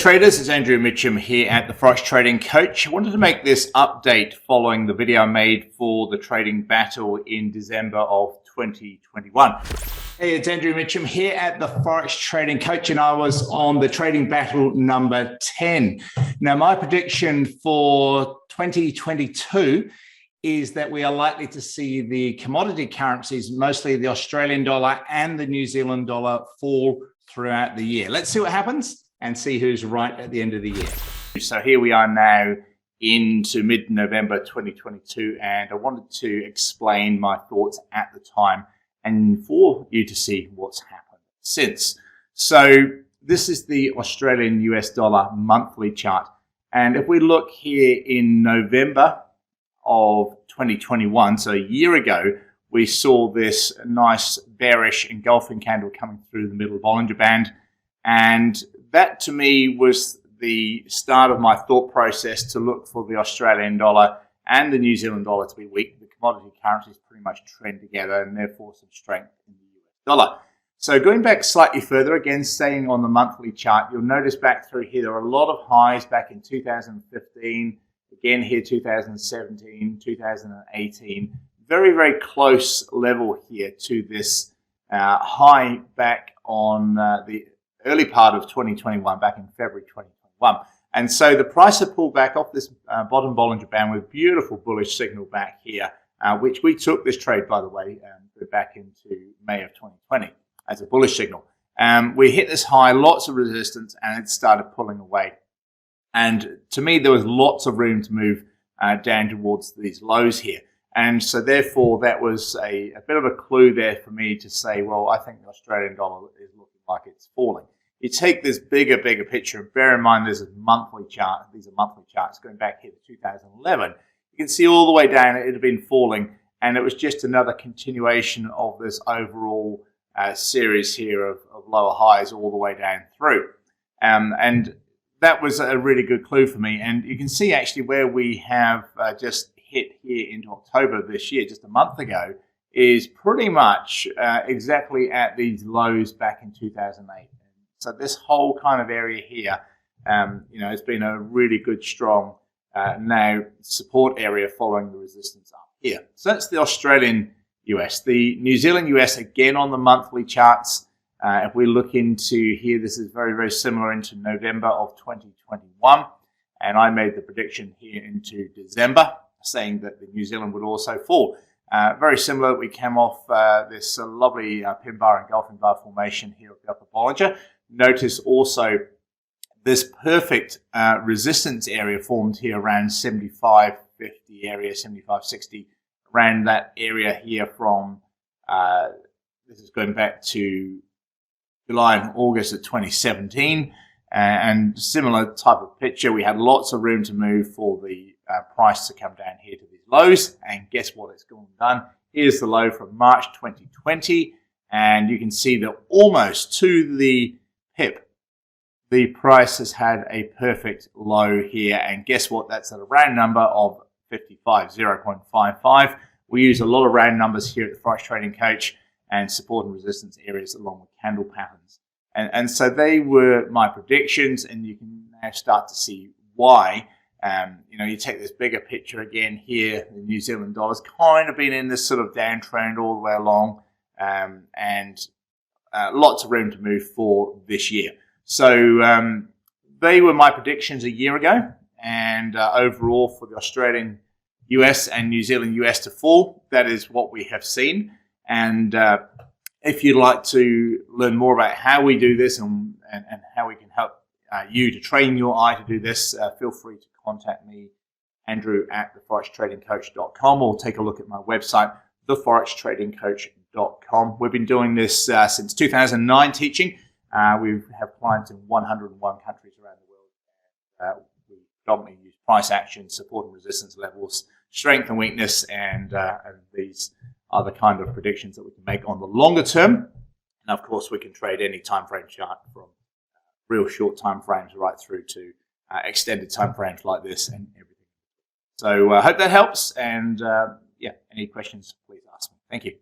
traders, it's Andrew Mitchem here at the Forex Trading Coach. I wanted to make this update following the video I made for the trading battle in December of 2021. Hey, it's Andrew Mitchem here at the Forex Trading Coach, and I was on the trading battle number 10. Now, my prediction for 2022 is that we are likely to see the commodity currencies, mostly the Australian dollar and the New Zealand dollar, fall throughout the year. Let's see what happens and see who's right at the end of the year. So here we are now into mid-November 2022, and I wanted to explain my thoughts at the time and for you to see what's happened since. So this is the Australian US dollar monthly chart. And if we look here in November of 2021, so a year ago, we saw this nice bearish engulfing candle coming through the middle Bollinger Band. And that to me was the start of my thought process to look for the Australian dollar and the New Zealand dollar to be weak. The commodity currencies pretty much trend together and therefore some strength in the US dollar. So going back slightly further, again, staying on the monthly chart, you'll notice back through here, there are a lot of highs back in 2015, again here 2017, 2018, very, very close level here to this high back on the early part of 2021, back in February 2021. And so the price had pulled back off this bottom Bollinger Band with beautiful bullish signal back here, which we took this trade, by the way, back into May of 2020 as a bullish signal. We hit this high, lots of resistance, and it started pulling away. And to me, there was lots of room to move down towards these lows here. And so therefore, that was a bit of a clue there for me to say, well, I think the Australian dollar is looking like it's falling. You take this bigger picture, and bear in mind there's a monthly chart. These are monthly charts going back here to 2011. You can see all the way down it had been falling, and it was just another continuation of this overall series here of lower highs all the way down through. And that was a really good clue for me. And you can see actually where we have just hit here into October this year, just a month ago, is pretty much exactly at these lows back in 2008. So this whole kind of area here, it's been a really good, strong now support area following the resistance up here. So that's the Australian US. The New Zealand US, again on the monthly charts. If we look into here, this is very, very similar into November of 2021. And I made the prediction here into December, saying that the New Zealand would also fall. Very similar, we came off this lovely pin bar engulfing bar formation here at the upper Bollinger. Notice also this perfect resistance area formed here around 75.50 area, 75.60, around that area here from, this is going back to July and August of 2017. And similar type of picture, we had lots of room to move for the price to come down here to these lows, and guess what, it's gone and done. Here's the low from March 2020, and you can see that almost to the pip, the price has had a perfect low here, and guess what, that's at a round number of 0.55. We use a lot of round numbers here at the Forex Trading Coach, and support and resistance areas along with candle patterns. And so they were my predictions, and you can now start to see why. You take this bigger picture again here, the New Zealand dollar's kind of been in this sort of downtrend all the way along, and lots of room to move for this year. So they were my predictions a year ago, and overall for the Australian US and New Zealand US to fall, that is what we have seen. And if you'd like to learn more about how we do this and how we can help you to train your eye to do this, feel free to contact me, Andrew at theforextradingcoach.com, or take a look at my website, theforextradingcoach.com. We've been doing this since 2009 teaching. We have clients in 101 countries around the world. We predominantly use price action, support and resistance levels, strength and weakness, and these are the kind of predictions that we can make on the longer term. And of course, we can trade any time frame chart from real short time frames right through to extended time frames like this and everything. So I hope that helps. And any questions, please ask me. Thank you.